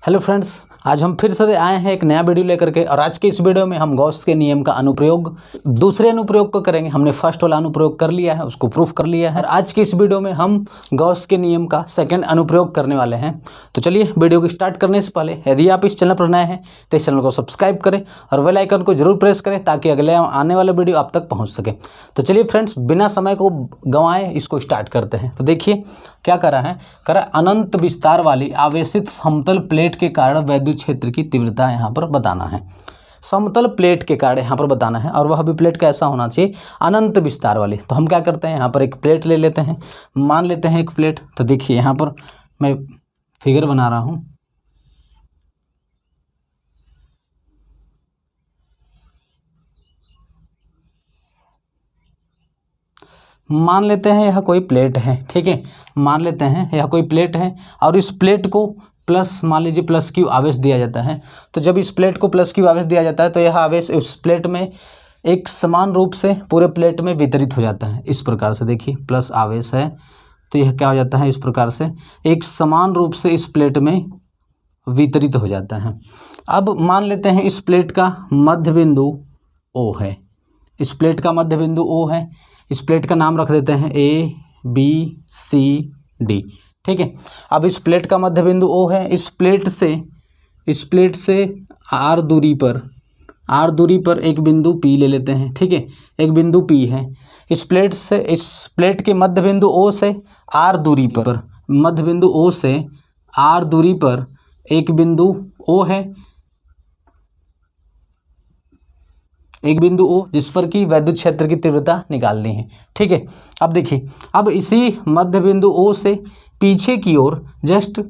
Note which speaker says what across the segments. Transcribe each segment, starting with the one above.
Speaker 1: Hello friends, आज हम फिर से आए हैं एक नया वीडियो लेकर के। और आज के इस वीडियो में हम गॉस के नियम का अनुप्रयोग, दूसरे अनुप्रयोग को करेंगे। हमने फर्स्ट वाला अनुप्रयोग कर लिया है, उसको प्रूफ कर लिया है। और आज के इस वीडियो में हम गॉस के नियम का सेकंड अनुप्रयोग करने वाले हैं। तो चलिए वीडियो को स्टार्ट करने से पहले यदि आप इस चैनल पर नए हैं तो इस चैनल को सब्सक्राइब करें और बेल आइकन को जरूर प्रेस करें ताकि अगले आने वाला वीडियो आप तक पहुँच सके। तो चलिए फ्रेंड्स, बिना समय को गंवाए इसको स्टार्ट करते हैं। तो देखिए क्या करा है, अनंत विस्तार वाली आवेशित समतल प्लेट के कारण वैद्युत क्षेत्र की तीव्रता यहाँ पर बताना है। समतल प्लेट के कारण यहाँ पर बताना है, और वह भी प्लेट कैसा होना चाहिए, अनंत विस्तार वाली। तो हम क्या करते हैं, यहाँ पर एक प्लेट ले लेते हैं, मान लेते हैं एक प्लेट। तो देखिए यहाँ पर मैं फिगर बना रहा हूँ। मान लेते हैं यह कोई प्लेट है, ठीक है। मान लेते हैं यह कोई प्लेट है और इस प्लेट को प्लस, मान लीजिए प्लस क्यू आवेश दिया जाता है। तो जब इस प्लेट को प्लस क्यू आवेश दिया जाता है तो यह आवेश इस प्लेट में एक समान रूप से पूरे प्लेट में वितरित हो जाता है। इस प्रकार से देखिए, प्लस आवेश है तो यह क्या हो जाता है, इस प्रकार से एक समान रूप से इस प्लेट में वितरित हो जाता है। अब मान लेते हैं इस प्लेट का मध्य बिंदु ओ है, इस प्लेट का मध्य बिंदु ओ है। इस प्लेट का नाम रख देते हैं ए बी सी डी, ठीक है। अब इस प्लेट का मध्य बिंदु ओ है। इस प्लेट से आर दूरी पर एक बिंदु पी ले लेते हैं, ठीक है। एक बिंदु पी है। इस प्लेट के मध्य बिंदु ओ से आर दूरी पर, मध्य बिंदु ओ से आर दूरी पर एक बिंदु ओ है, एक बिंदु ओ जिस पर कि वैद्युत क्षेत्र की तीव्रता निकालनी है, ठीक है। अब देखिए, अब इसी मध्य बिंदु ओ से पीछे की ओर, जस्ट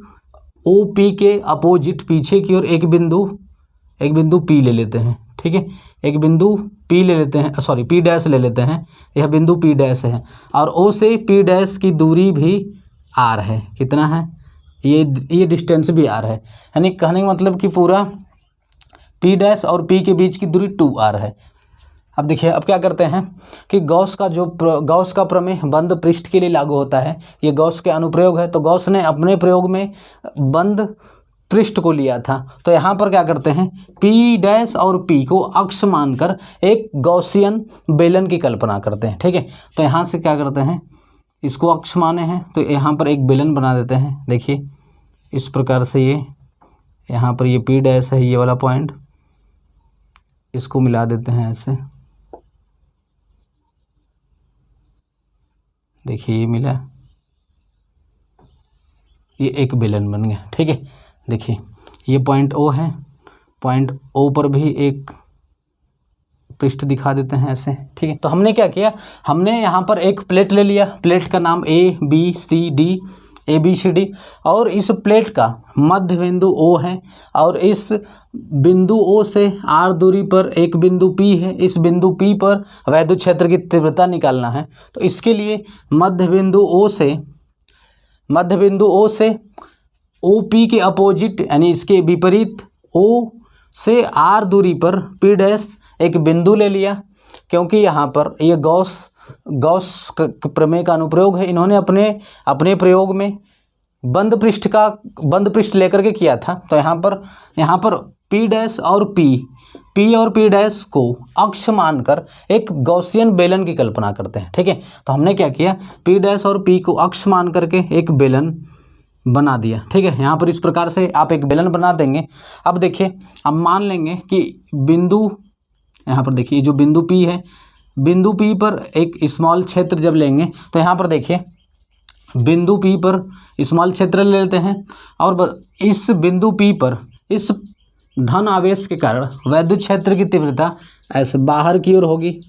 Speaker 1: ओ पी के अपोजिट पीछे की ओर एक बिंदु पी ले लेते हैं, ठीक है। एक बिंदु पी ले लेते हैं, सॉरी पी डैश ले लेते हैं। यह बिंदु पी डैश है और ओ से पी डैश की दूरी भी आर है। कितना है, ये डिस्टेंस भी आर है। यानी कहने का मतलब कि पूरा पी डैश और पी के बीच की दूरी 2r है। अब देखिए, अब क्या करते हैं कि गॉस का प्रमेय बंद पृष्ठ के लिए लागू होता है। ये गॉस के अनुप्रयोग है। तो गॉस ने अपने प्रयोग में बंद पृष्ठ को लिया था। तो यहाँ पर क्या करते हैं, पी डैश और पी को अक्ष मानकर एक गॉसियन बेलन की कल्पना करते हैं, ठीक है। तो यहाँ से क्या करते हैं, इसको अक्ष माने हैं तो यहाँ पर एक बेलन बना देते हैं। देखिए इस प्रकार से, ये यहाँ पर ये पी डैश है, ये वाला पॉइंट, इसको मिला देते हैं ऐसे। देखिए ये मिला, ये एक बेलन बन गया, ठीक है। देखिए ये पॉइंट ओ है, पॉइंट ओ पर भी एक पृष्ठ दिखा देते हैं ऐसे, ठीक है। तो हमने क्या किया, हमने यहाँ पर एक प्लेट ले लिया। प्लेट का नाम ए बी सी डी, और इस प्लेट का मध्य बिंदु ओ है और इस बिंदु ओ से आर दूरी पर एक बिंदु पी है। इस बिंदु पी पर वैद्युत क्षेत्र की तीव्रता निकालना है। तो इसके लिए मध्य बिंदु ओ से ओ पी के अपोजिट, यानी इसके विपरीत ओ से आर दूरी पर पी डैश एक बिंदु ले लिया। क्योंकि यहाँ पर ये गॉस प्रमेय का अनुप्रयोग है। इन्होंने अपने प्रयोग में बंद पृष्ठ लेकर के किया था। तो यहाँ पर पी डैश और पी डैश को अक्ष मानकर एक गॉसियन बेलन की कल्पना करते हैं, ठीक है। तो हमने क्या किया, पी डैश और पी को अक्ष मान करके एक बेलन बना दिया, ठीक है। यहाँ पर इस प्रकार से आप एक बेलन बना देंगे। अब देखिए, अब मान लेंगे कि बिंदु, यहाँ पर देखिए जो बिंदु पी है, बिंदु पी पर एक स्मॉल क्षेत्र जब लेंगे तो यहाँ पर देखिए बिंदु पी पर स्मॉल क्षेत्र ले लेते हैं और इस बिंदु पी पर इस धन आवेश के कारण वैद्युत क्षेत्र की तीव्रता ऐसे बाहर की ओर होगी।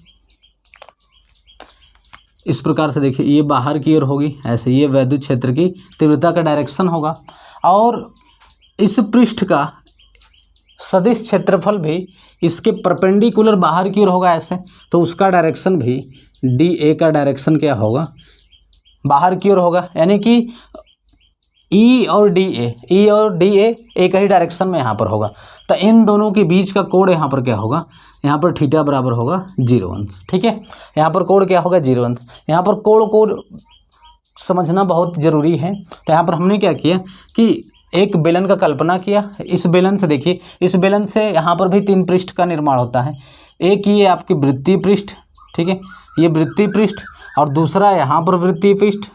Speaker 1: इस प्रकार से देखिए, ये बाहर की ओर होगी ऐसे, ये वैद्युत क्षेत्र की तीव्रता का डायरेक्शन होगा। और इस पृष्ठ का सदिश क्षेत्रफल भी इसके परपेंडिकुलर बाहर की ओर होगा ऐसे। तो उसका डायरेक्शन भी डी ए का डायरेक्शन क्या होगा, बाहर की ओर होगा। यानी कि ई और डी ए एक ही डायरेक्शन में यहाँ पर होगा। तो इन दोनों के बीच का कोण यहाँ पर क्या होगा, यहाँ पर थीटा बराबर होगा 0 अंश, ठीक है। यहाँ पर कोण क्या होगा, 0 अंश। यहाँ पर कोण को समझना बहुत ज़रूरी है। तो यहाँ पर हमने क्या किया कि एक बेलन का कल्पना किया। इस बेलन से देखिए, इस बेलन से यहाँ पर भी 3 पृष्ठ का निर्माण होता है। एक ये आपकी वृत्तीय पृष्ठ, ठीक है, ये वृत्तीय पृष्ठ, और दूसरा यहाँ पर वृत्तीय पृष्ठ,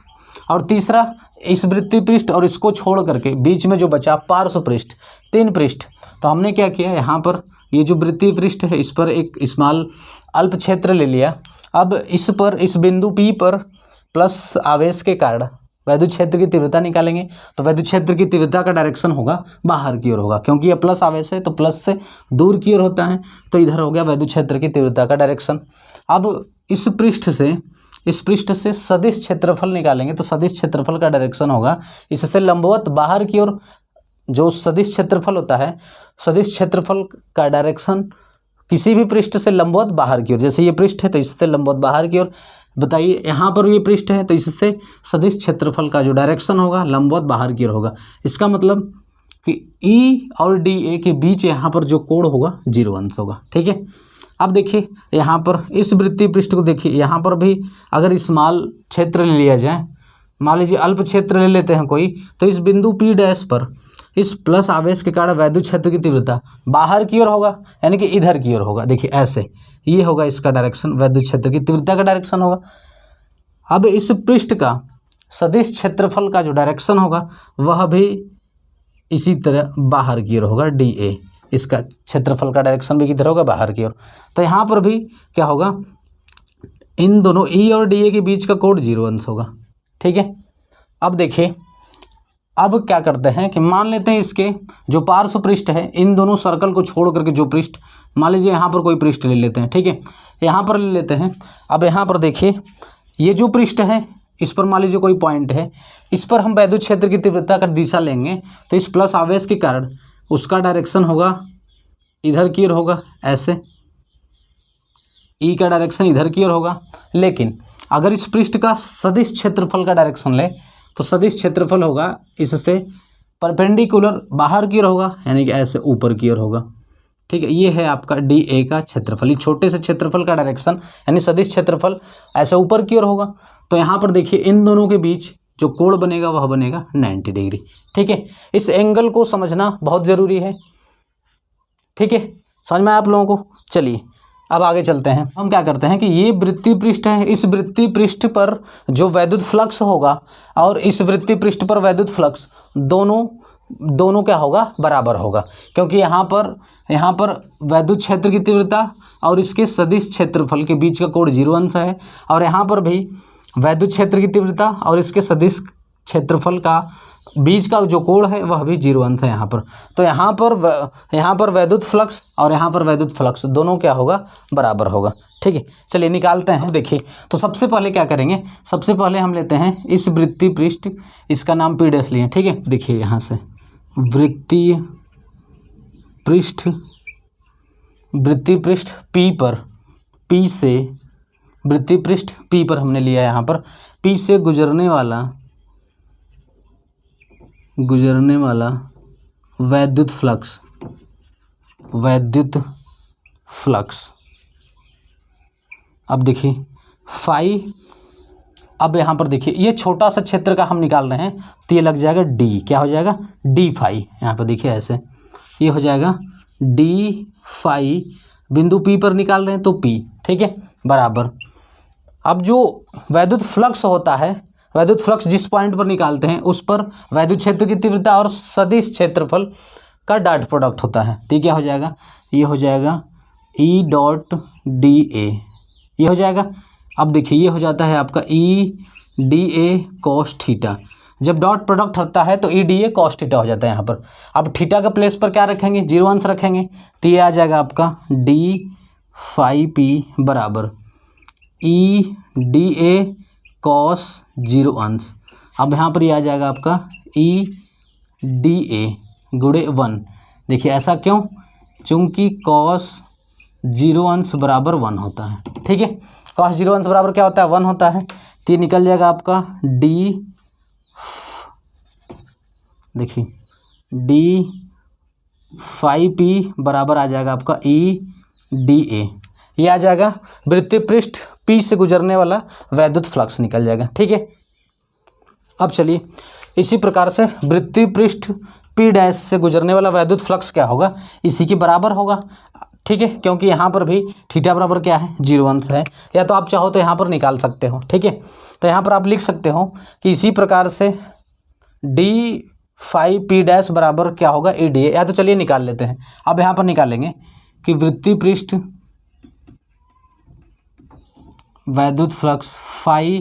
Speaker 1: और तीसरा इस वृत्तीय पृष्ठ और इसको छोड़ करके बीच में जो बचा पार्श्व पृष्ठ, 3 पृष्ठ। तो हमने क्या किया, यहाँ पर ये जो वृत्तीय पृष्ठ है इस पर एक स्मॉल अल्प क्षेत्र ले लिया। अब इस पर, इस बिंदु P पर प्लस आवेश के कारण वैद्युत क्षेत्र की तीव्रता निकालेंगे। तो वैद्युत क्षेत्र की तीव्रता का डायरेक्शन होगा बाहर की ओर होगा, क्योंकि ये प्लस आवेश है तो प्लस से दूर की ओर होता है, तो इधर हो गया वैद्युत क्षेत्र की तीव्रता का डायरेक्शन। अब इस पृष्ठ से सदिश क्षेत्रफल निकालेंगे। तो सदिश क्षेत्रफल का डायरेक्शन होगा इससे लंबवत बाहर की ओर। जो सदिश क्षेत्रफल होता है, सदिश क्षेत्रफल का डायरेक्शन किसी भी पृष्ठ से लंबवत बाहर की ओर, जैसे ये पृष्ठ है तो इससे लंबवत बाहर की ओर। बताइए यहाँ पर ये पृष्ठ है तो इससे सदिश क्षेत्रफल का जो डायरेक्शन होगा लंबवत बाहर की ओर होगा। इसका मतलब कि ई और डी ए के बीच यहाँ पर जो कोण होगा 0 अंश होगा, ठीक है। अब देखिए यहाँ पर इस वृत्तीय पृष्ठ को देखिए, यहाँ पर भी अगर स्मॉल क्षेत्र ले लिया जाए, मान लीजिए अल्प क्षेत्र ले लेते हैं कोई, तो इस बिंदु P डैश पर इस प्लस आवेश के कारण वैद्युत क्षेत्र की तीव्रता बाहर की ओर होगा, यानी कि इधर की ओर होगा। देखिए ऐसे, ये होगा इसका डायरेक्शन, वैद्युत क्षेत्र की तीव्रता का डायरेक्शन होगा। अब इस पृष्ठ का सदिश क्षेत्रफल का जो डायरेक्शन होगा वह भी इसी तरह बाहर की ओर होगा, DA। इसका क्षेत्रफल का डायरेक्शन भी किधर होगा, बाहर की ओर। तो यहाँ पर भी क्या होगा, इन दोनों E और DA के बीच का कोण 0 अंश होगा, ठीक है। अब देखिए, अब क्या करते हैं कि मान लेते हैं इसके जो पार्श्व पृष्ठ है, इन दोनों सर्कल को छोड़ करके जो पृष्ठ, मान लीजिए यहाँ पर कोई पृष्ठ ले लेते हैं, ठीक है, यहाँ पर ले लेते हैं। अब यहाँ पर देखिए, ये जो पृष्ठ है इस पर मान लीजिए कोई पॉइंट है, इस पर हम वैद्युत क्षेत्र की तीव्रता का दिशा लेंगे, तो इस प्लस आवेश के कारण उसका डायरेक्शन होगा इधर की ओर होगा, ऐसे E का डायरेक्शन इधर की ओर होगा। लेकिन अगर इस पृष्ठ का सदिश क्षेत्रफल का डायरेक्शन ले तो सदिश क्षेत्रफल होगा इससे परपेंडिकुलर बाहर की ओर होगा, यानी कि ऐसे ऊपर की ओर होगा, ठीक है। ये है आपका DA का क्षेत्रफल। ये छोटे से क्षेत्रफल का डायरेक्शन यानी सदिश क्षेत्रफल ऐसे ऊपर की ओर होगा। तो यहाँ पर देखिए इन दोनों के बीच जो कोण बनेगा वह बनेगा 90 डिग्री, ठीक है। इस एंगल को समझना बहुत ज़रूरी है, ठीक है। समझ में आया आप लोगों को? चलिए अब आगे चलते हैं। हम क्या करते हैं कि ये वृत्तीय पृष्ठ है, इस वृत्तीय पृष्ठ पर जो वैद्युत फ्लक्स होगा और इस वृत्तीय पृष्ठ पर वैद्युत फ्लक्स दोनों क्या होगा, बराबर होगा, क्योंकि यहाँ पर वैद्युत क्षेत्र की तीव्रता और इसके सदिश क्षेत्रफल के बीच का कोण 0 अंश है, और यहाँ पर भी वैद्युत क्षेत्र की तीव्रता और इसके सदिश क्षेत्रफल का बीच का जो कोण है वह भी 0 अंश है यहाँ पर। तो यहाँ पर वैद्युत फ्लक्स और यहाँ पर वैद्युत फ्लक्स दोनों क्या होगा, बराबर होगा, ठीक है। चलिए निकालते हैं। देखिए तो सबसे पहले क्या करेंगे, सबसे पहले हम लेते हैं इस वृत्तीय पृष्ठ, इसका नाम P डैश लिए, ठीक है। देखिए यहाँ से वृत्तीय पृष्ठ P पर, P से वृत्तीय पृष्ठ P पर हमने लिया यहाँ पर, P से गुजरने वाला वैद्युत फ्लक्स। अब देखिए फाई, अब यहाँ पर देखिए ये छोटा सा क्षेत्र का हम निकाल रहे हैं, तो ये लग जाएगा D, क्या हो जाएगा, D फाई। यहाँ पर देखिए ऐसे ये हो जाएगा D फाई, बिंदु P पर निकाल रहे हैं तो P, ठीक है, बराबर। अब जो वैद्युत फ्लक्स होता है, वैद्युत फ्लक्स जिस पॉइंट पर निकालते हैं उस पर वैद्युत क्षेत्र की तीव्रता और सदिश क्षेत्रफल का डॉट प्रोडक्ट होता है, तो क्या हो जाएगा, ये हो जाएगा E डॉट DA, ये हो जाएगा। अब देखिए ये हो जाता है आपका EDA कॉस थीटा। जब डॉट प्रोडक्ट होता है तो EDA कॉस थीटा हो जाता है यहाँ पर। अब थीटा का प्लेस पर क्या रखेंगे, 0 अंश रखेंगे, तो ये आ जाएगा आपका D फाई P बराबर EDA कॉस 0 अंश। अब यहाँ पर ये आ जाएगा आपका EDA गुणे 1। देखिए ऐसा क्यों, चूँकि कॉस 0 अंश बराबर 1 होता है, ठीक है। कॉस 0 अंश बराबर क्या होता है, 1 होता है, तो ये निकल जाएगा आपका देखिए D फाई P बराबर आ जाएगा आपका EDA। ये आ जाएगा वृत्तीय पृष्ठ P से गुजरने वाला वैद्युत फ्लक्स निकल जाएगा, ठीक है। अब चलिए इसी प्रकार से वृत्तीय पृष्ठ पी डैश से गुजरने वाला वैद्युत फ्लक्स क्या होगा, इसी के बराबर होगा। ठीक है, क्योंकि यहाँ पर भी थीटा बराबर क्या है 0 अंश है, या तो आप चाहो तो यहाँ पर निकाल सकते हो। ठीक है, तो यहाँ पर आप लिख सकते हो कि इसी प्रकार से डी फाई पी डैश बराबर क्या होगा ई डी ए, या तो चलिए निकाल लेते हैं। अब यहाँ पर निकालेंगे कि वृत्तीय पृष्ठ वैद्युत फ्लक्स फाई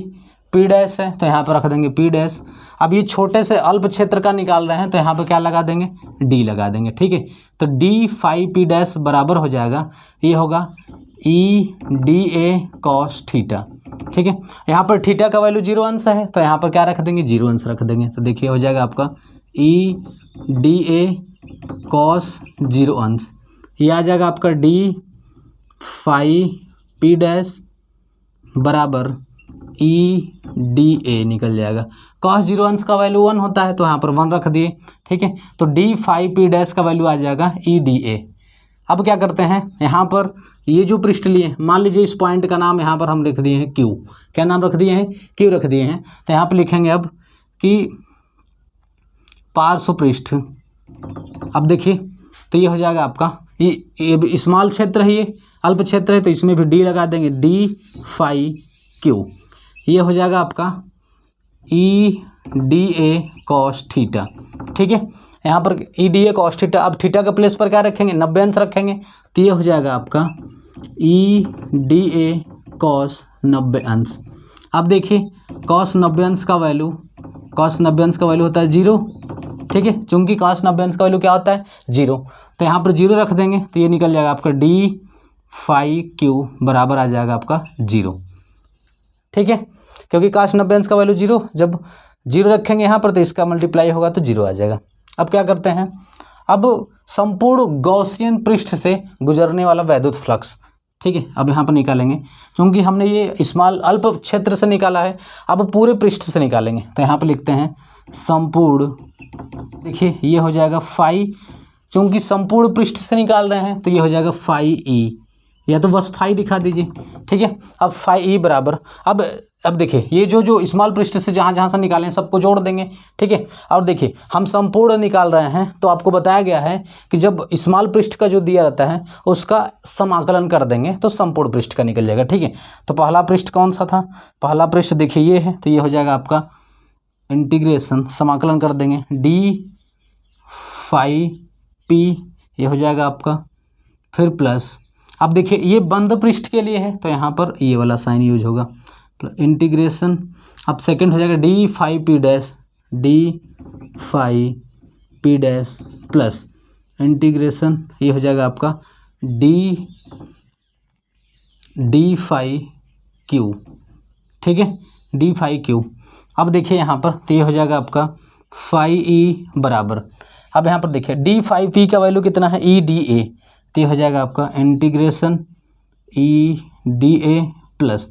Speaker 1: पी डैश है, तो यहाँ पर रख देंगे पी डैश। अब ये छोटे से अल्प क्षेत्र का निकाल रहे हैं, तो यहाँ पर क्या लगा देंगे, डी लगा देंगे। ठीक है, तो डी फाई पी डैश बराबर हो जाएगा, ये होगा E D A cos theta. ठीक है, यहाँ पर थीटा का वैल्यू 0 अंश है, तो यहाँ पर क्या रख देंगे, 0 अंश रख देंगे। तो देखिए हो जाएगा आपका ई डी ए कॉस 0 अंश, ये आ जाएगा आपका डी फाई पी डैश बराबर ई डी ए निकल जाएगा। कॉस 0 अंश का वैल्यू 1 होता है, तो यहाँ पर 1 रख दिए। ठीक है, तो डी फाई पी डैश का वैल्यू आ जाएगा ई डी ए। अब क्या करते हैं, यहाँ पर ये जो पृष्ठ लिए, मान लीजिए इस पॉइंट का नाम यहाँ पर हम लिख दिए हैं क्यू। क्या नाम रख दिए हैं, क्यू रख दिए हैं। तो यहाँ पर लिखेंगे अब कि पार्श्व पृष्ठ। अब देखिए तो ये हो जाएगा आपका, ये स्मॉल क्षेत्र है, ये अल्प क्षेत्र है, तो इसमें भी डी लगा देंगे, डी फाई क्यू। ये हो जाएगा आपका E D A cos theta. ठीक है, यहाँ पर E D A cos theta. अब थीटा के प्लेस पर क्या रखेंगे, 90 अंश रखेंगे, तो ये हो जाएगा आपका ई डी ए कॉस 90 अंश। अब देखिए कॉस 90 अंश का वैल्यू, कॉस 90 अंश का वैल्यू होता है 0। ठीक है, चूंकि कॉस 90 अंश का वैल्यू क्या होता है 0, तो यहाँ पर 0 रख देंगे, तो ये निकल जाएगा आपका डी फाई क्यू बराबर आ जाएगा आपका 0। ठीक है, क्योंकि कॉस 90 अंश का वैल्यू 0, जब 0 रखेंगे यहाँ पर तो इसका मल्टीप्लाई होगा तो 0 आ जाएगा। अब क्या करते हैं, अब संपूर्ण गॉसियन पृष्ठ से गुजरने वाला वैद्युत फ्लक्स। ठीक है, अब यहाँ पर निकालेंगे, क्योंकि हमने ये स्मॉल अल्प क्षेत्र से निकाला है, अब पूरे पृष्ठ से निकालेंगे। तो यहाँ पर लिखते हैं संपूर्ण, देखिए ये हो जाएगा फाई, चूँकि संपूर्ण पृष्ठ से निकाल रहे हैं तो ये हो जाएगा फाई ई, या तो बस फाई दिखा दीजिए। ठीक है, अब फाई ई बराबर, अब देखिए ये जो स्मॉल पृष्ठ से जहाँ से निकालें सबको जोड़ देंगे। ठीक है, और देखिए हम संपूर्ण निकाल रहे हैं, तो आपको बताया गया है कि जब स्मॉल पृष्ठ का जो दिया रहता है उसका समाकलन कर देंगे तो संपूर्ण पृष्ठ का निकल जाएगा। ठीक है, तो पहला पृष्ठ कौन सा था, पहला पृष्ठ देखिए ये है, तो ये हो जाएगा आपका इंटीग्रेशन, समाकलन कर देंगे डी फाई पी, ये हो जाएगा आपका, फिर प्लस। अब देखिए ये बंद पृष्ठ के लिए है, तो यहाँ पर ये वाला साइन यूज होगा, इंटीग्रेशन। अब सेकंड हो जाएगा d phi p dash, d phi p dash plus integration, ये हो जाएगा आपका डी फाई क्यू। ठीक है, डी फाई क्यू। अब देखिए यहाँ पर तो ये हो जाएगा आपका फाई ई बराबर, अब यहाँ पर देखिए डी फाई पी का वैल्यू कितना है ई डी ए, तो ये हो जाएगा आपका integration E D A plus,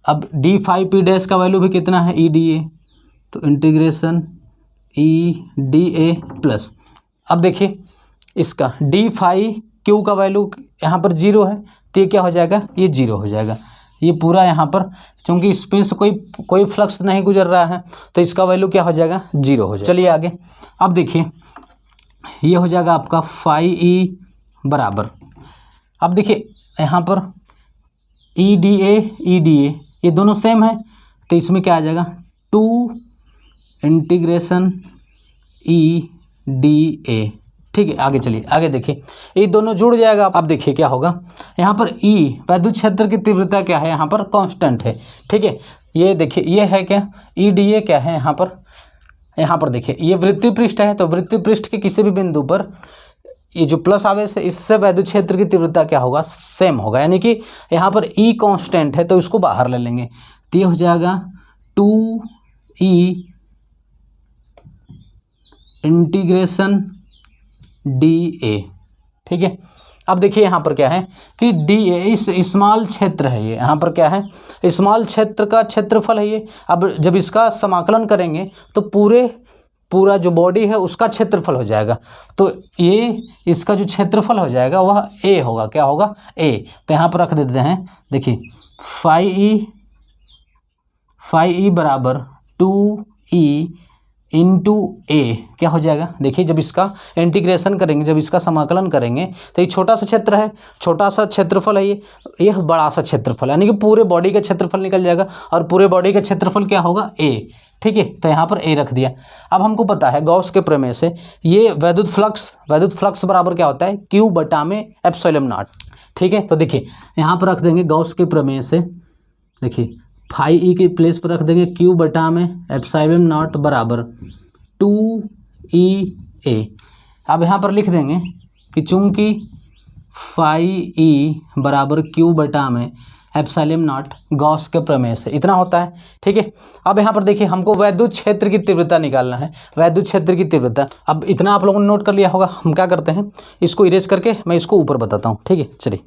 Speaker 1: अब डी फाई पी डैश का वैल्यू भी कितना है ई डी ए, तो integration E D A plus. अब देखिए इसका डी फाई क्यू का वैल्यू यहाँ पर 0 है, तो ये क्या हो जाएगा, ये 0 हो जाएगा। ये पूरा यहाँ पर क्योंकि इसमें से कोई फ्लक्स नहीं गुजर रहा है, तो इसका वैल्यू क्या हो जाएगा 0 हो जाएगा। चलिए आगे, अब देखिए ये हो जाएगा आपका फाई ई बराबर, अब देखिए यहाँ पर ई डी ए ये दोनों सेम है, तो इसमें क्या आ जाएगा 2 इंटीग्रेशन ई डी ए। ठीक है, आगे चलिए, आगे देखिए ये दोनों जुड़ जाएगा। अब देखिए क्या होगा, यहाँ पर ई वैद्युत क्षेत्र की तीव्रता क्या है, यहाँ पर कांस्टेंट है। ठीक है, ये देखिए ये है क्या ई डी ए क्या है, यहाँ पर देखिए ये वृत्तीय पृष्ठ है, तो वृत्तीय पृष्ठ के किसी भी बिंदु पर ये जो प्लस आवेश है इससे वैद्युत क्षेत्र की तीव्रता क्या होगा, सेम होगा, यानी कि यहाँ पर ई कांस्टेंट है तो इसको बाहर ले लेंगे, तो ये हो जाएगा 2e इंटीग्रेशन डी ए। ठीक है, अब देखिए यहाँ पर क्या है कि डी ए इस स्मॉल क्षेत्र है, ये यहाँ पर क्या है स्मॉल क्षेत्र का क्षेत्रफल है ये। अब जब इसका समाकलन करेंगे तो पूरा जो बॉडी है उसका क्षेत्रफल हो जाएगा, तो ये इसका जो क्षेत्रफल हो जाएगा वह ए होगा, क्या होगा ए। तो यहाँ पर रख देते हैं, देखिए फाई ई बराबर 2e इंटू ए क्या हो जाएगा, देखिए जब इसका इंटीग्रेशन करेंगे, जब इसका समाकलन करेंगे तो ये छोटा सा क्षेत्र है, छोटा सा क्षेत्रफल है ये बड़ा सा क्षेत्रफल, यानी कि पूरे बॉडी का क्षेत्रफल निकल जाएगा और पूरे बॉडी का क्षेत्रफल क्या होगा ए। ठीक है, तो यहाँ पर ए रख दिया। अब हमको पता है गॉस के प्रमेय से ये वैद्युत फ्लक्स बराबर क्या होता है, क्यू बटा में एप्सिलॉन नॉट। ठीक है, तो देखिए यहाँ पर रख देंगे गॉस के प्रमेय से, देखिए फाई ई के प्लेस पर रख देंगे क्यू बटा में एप्सिलॉन नॉट बराबर 2E अब यहाँ पर लिख देंगे कि चूंकि फाई ई बराबर क्यू बटा में एप्सिलॉन नॉट गॉस के प्रमेय से इतना होता है। ठीक है, अब यहाँ पर देखिए हमको वैद्युत क्षेत्र की तीव्रता निकालना है, वैद्युत क्षेत्र की तीव्रता। अब इतना आप लोगों ने नोट कर लिया होगा, हम क्या करते हैं इसको इरेज करके मैं इसको ऊपर बताता हूँ। ठीक है, चलिए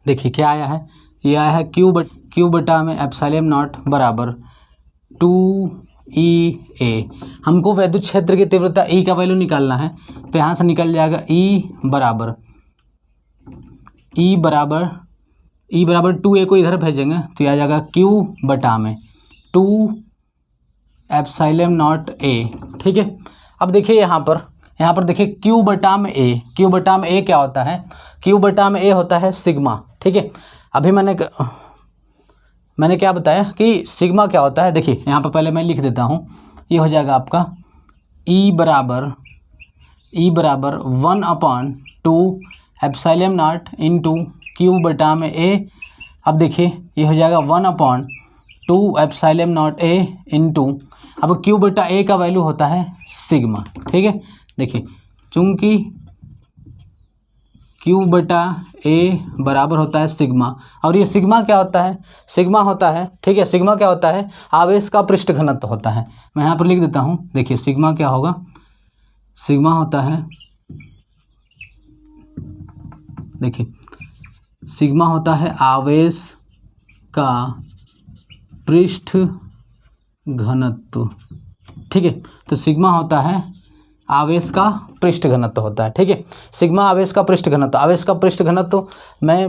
Speaker 1: देखिए क्या आया है, ये आया है क्यू बटा में एप्सिलॉन नॉट बराबर 2E। हमको वैद्युत क्षेत्र की तीव्रता E का वैल्यू निकालना है, तो यहाँ से निकल जाएगा E बराबर 2A को इधर भेजेंगे तो आ जाएगा Q बटा में 2 एप्सिलॉन नॉट A। ठीक है, अब देखिए यहाँ पर देखिए Q बटा में A क्या होता है, Q बटा में A होता है सिग्मा। ठीक है, अभी मैंने क्या बताया कि सिग्मा क्या होता है, देखिए यहाँ पर पहले मैं लिख देता हूँ, ये हो जाएगा आपका E बराबर 1/2 एप्सिलॉन नॉट इंटू क्यू बटा में A। अब देखिए ये हो जाएगा 1/2 एप्सिलॉन नॉट A इंटू, अब क्यू बटा A का वैल्यू होता है सिग्मा। ठीक है, देखिए चूंकि क्यू बटा ए बराबर होता है सिग्मा, और ये सिग्मा क्या होता है, सिग्मा होता है, ठीक है, सिग्मा क्या होता है, आवेश का पृष्ठ घनत्व होता है। मैं यहाँ पर लिख देता हूँ, देखिए सिग्मा क्या होगा, सिग्मा होता है, देखिए सिग्मा होता है आवेश का पृष्ठ घनत्व। ठीक है, तो सिग्मा होता है आवेश का पृष्ठ घनत्व होता है। ठीक है, सिग्मा आवेश का पृष्ठ घनत्व मैं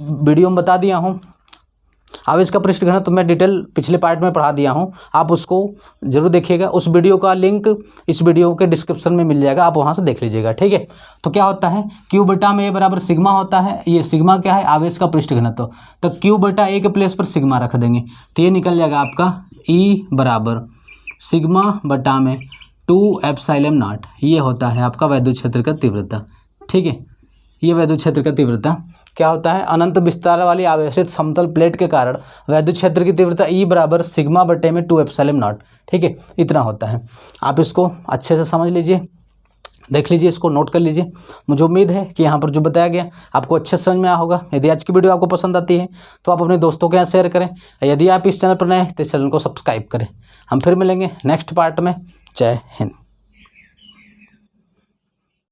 Speaker 1: वीडियो में बता दिया हूँ, आवेश का पृष्ठ घनत्व मैं डिटेल पिछले पार्ट में पढ़ा दिया हूँ, आप उसको जरूर देखिएगा, उस वीडियो का लिंक इस वीडियो के डिस्क्रिप्शन में मिल जाएगा, आप वहाँ से देख लीजिएगा। ठीक है, तो क्या होता है क्यू बटा में ए बराबर सिग्मा होता है, ये सिग्मा क्या है, आवेश का पृष्ठ घनत्व, तो क्यू बटा ए के प्लेस पर सिग्मा रख देंगे तो ये निकल जाएगा आपका ई बराबर सिग्मा बटा में 2 एप्सिलॉन नॉट, ये होता है आपका वैद्युत क्षेत्र का तीव्रता। ठीक है, ये वैद्युत क्षेत्र का तीव्रता क्या होता है, अनंत विस्तार वाली आवेशित समतल प्लेट के कारण वैद्युत क्षेत्र की तीव्रता E बराबर सिग्मा बटे में 2 एप्सिलॉन नॉट। ठीक है, इतना होता है। आप इसको अच्छे से समझ लीजिए, देख लीजिए, इसको नोट कर लीजिए। मुझे उम्मीद है कि यहाँ पर जो बताया गया आपको अच्छे से समझ में आया होगा। यदि आज की वीडियो आपको पसंद आती है तो आप अपने दोस्तों के यहाँ शेयर करें, यदि आप इस चैनल पर नए हैं तो चैनल को सब्सक्राइब करें। हम फिर मिलेंगे नेक्स्ट पार्ट में। जय हिंद।